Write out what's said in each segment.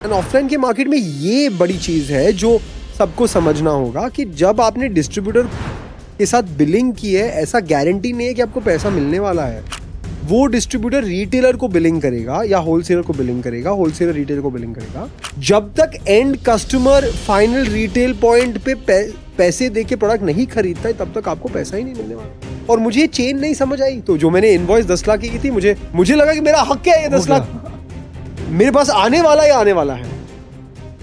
And offline के market में ये बड़ी चीज़ है जो सबको समझना होगा कि जब आपने डिस्ट्रीब्यूटर के साथ बिलिंग की है, ऐसा गारंटी नहीं है कि आपको पैसा मिलने वाला है। वो डिस्ट्रीब्यूटर रिटेलर को बिलिंग करेगा या होलसेलर को बिलिंग करेगा, होलसेलर रिटेलर को बिलिंग करेगा। जब तक and customer final retail point पे पैसे दे के प्रोडक्ट नहीं खरीदता है, तब तक आपको पैसा ही नहीं मिलने वाला। और मुझे ये चेन नहीं समझ आई, तो जो मैंने इनवॉइस 10 लाख की थी, मुझे लगा कि मेरा हक है ये 10 लाख मेरे पास आने वाला है।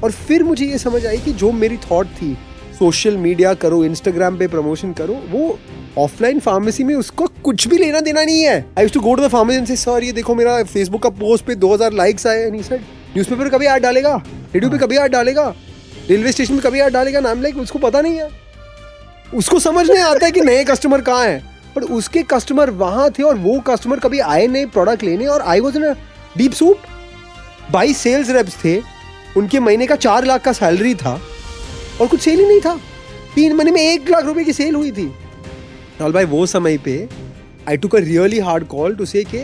और फिर मुझे ये समझ आई कि जो मेरी थॉट थी, सोशल मीडिया करो, इंस्टाग्राम पे प्रमोशन करो, वो ऑफलाइन फार्मेसी में उसको कुछ भी लेना देना नहीं है। I used to go to the pharmacy and से, सर ये देखो मेरा फेसबुक का पोस्ट पे 2000 लाइक्स आए। नहीं सर, न्यूज़पेपर कभी ऐड डालेगा, रेडियो पे कभी ऐड डालेगा, रेलवे स्टेशन पे कभी ऐड डालेगा। नाम लाइक उसको पता नहीं है, उसको समझ नहीं आता है कि नए कस्टमर कहाँ है। पर उसके कस्टमर वहां थे और वो कस्टमर कभी आए नहीं प्रोडक्ट लेने। और I was in a deep soup. 22 sales reps थे, उनके महीने का 4 लाख का सैलरी था और कुछ सेल ही नहीं था। 3 महीने में 1 लाख रुपए की सेल हुई थी। राहुल भाई, वो समय पे I took a really hard call to say कि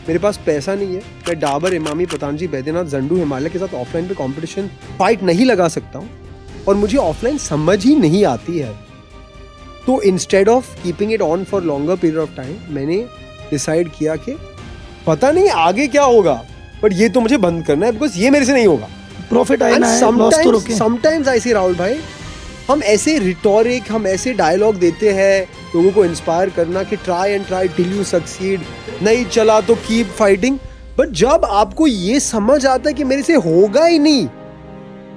मेरे पास पैसा नहीं है, मैं डाबर, इमामी, पतंजलि, बैद्यनाथ, जंडू, हिमालय के साथ ऑफलाइन पे कंपटीशन फाइट नहीं लगा सकता हूँ और मुझे ऑफलाइन समझ ही नहीं आती है। तो instead of keeping it on for longer period of time, मैंने डिसाइड किया कि पता नहीं आगे क्या होगा, बट ये तो मुझे बंद करना है, बिकॉज ये मेरे से नहीं होगा। प्रॉफिट आए ना है, लॉस तो रोके। समटाइम्स आई सी राहुल भाई, हम ऐसे रिटोरिक, हम ऐसे डायलॉग देते हैं लोगों को इंस्पायर करना कि try and try till you succeed, नहीं चला तो कीप फाइटिंग। बट जब आपको ये समझ आता है कि मेरे से होगा ही नहीं,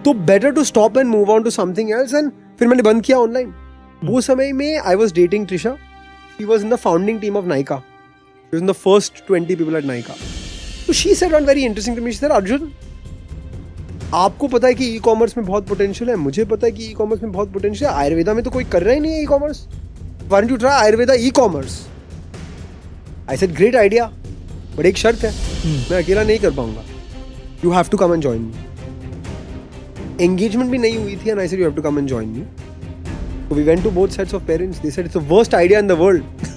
तो better to stop and move on to something else. And फिर मैंने बंद किया ऑनलाइन। वो समय में I was dating Trisha. She was in the founding team of Nykaa, she was in the first 20 people at Nykaa. तो she said one very interesting to me, she said, Arjun आपको पता है कि ई कॉमर्स में बहुत पोटेंशियल है, मुझे पता है कि ई कॉमर्स में बहुत पोटेंशियल है, आयुर्वेदा में तो कोई कर रहा ही नहीं है e commerce, why don't you try Ayurveda e commerce. I said great idea, but एक शर्त है, मैं अकेला नहीं कर पाऊंगा, you have to come and join me. Engagement भी नहीं हुई थी and I said you have to come and join me. So we went to both sets of parents. They said it's the worst idea in the world.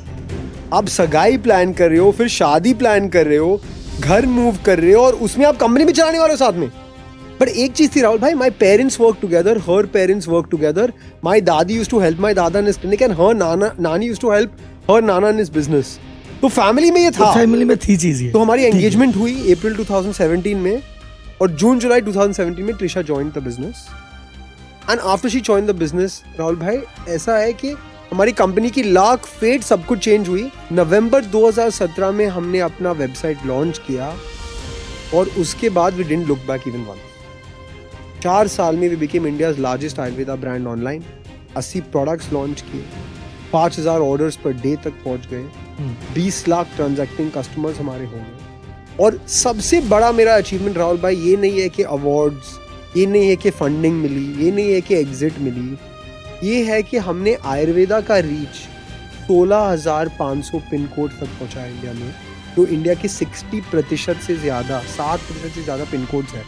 आप सगाई plan कर रहे हो, फिर शादी प्लान कर रहे हो, घर मूव कर रहे हो और उसमें आप कंपनी भी चलाने वाले हो साथ में। बट एक चीज थी राहुल भाई, my parents work together, her parents work together. My दादी यूज्ड टू हेल्प माई दादा in his clinic and her नानी यूज्ड टू हेल्प हर नाना इन हिज बिजनेस। तो फैमिली में ये था, फैमिली में थी चीज ये। तो हमारी एंगेजमेंट हुई अप्रैल 2017 में और जून जुलाई 2017 में Trisha joined the business. And after she join the business, Rahul भाई ऐसा है कि हमारी कंपनी की लाख फेट सब कुछ चेंज हुई। नवंबर 2017 में हमने अपना वेबसाइट लॉन्च किया और उसके बाद we didn't look back even once. 4 साल में we became India's largest Ayurveda brand online. 80 products launch किए, 5000 ऑर्डर्स पर डे तक पहुंच गए, 20 लाख ट्रांजैक्टिंग कस्टमर्स हमारे हो गए। और सबसे बड़ा मेरा अचीवमेंट राहुल भाई ये नहीं है कि अवार्ड्स, ये नहीं है कि फंडिंग मिली, ये नहीं है कि एग्जिट मिली, ये है कि हमने आयुर्वेदा का रीच 16,500 पिन कोड तक पहुंचाया इंडिया में, जो इंडिया के 60% से ज़्यादा, 7% से ज़्यादा पिन कोड्स है।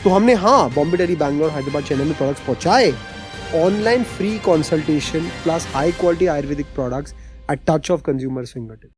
तो हमने बॉम्बे, दिल्ली, बैंगलोर, हैदराबाद, चेन्नई में प्रोडक्ट्स पहुंचाए। Online free consultation plus high quality Ayurvedic products at touch of consumers फिंगरटिप।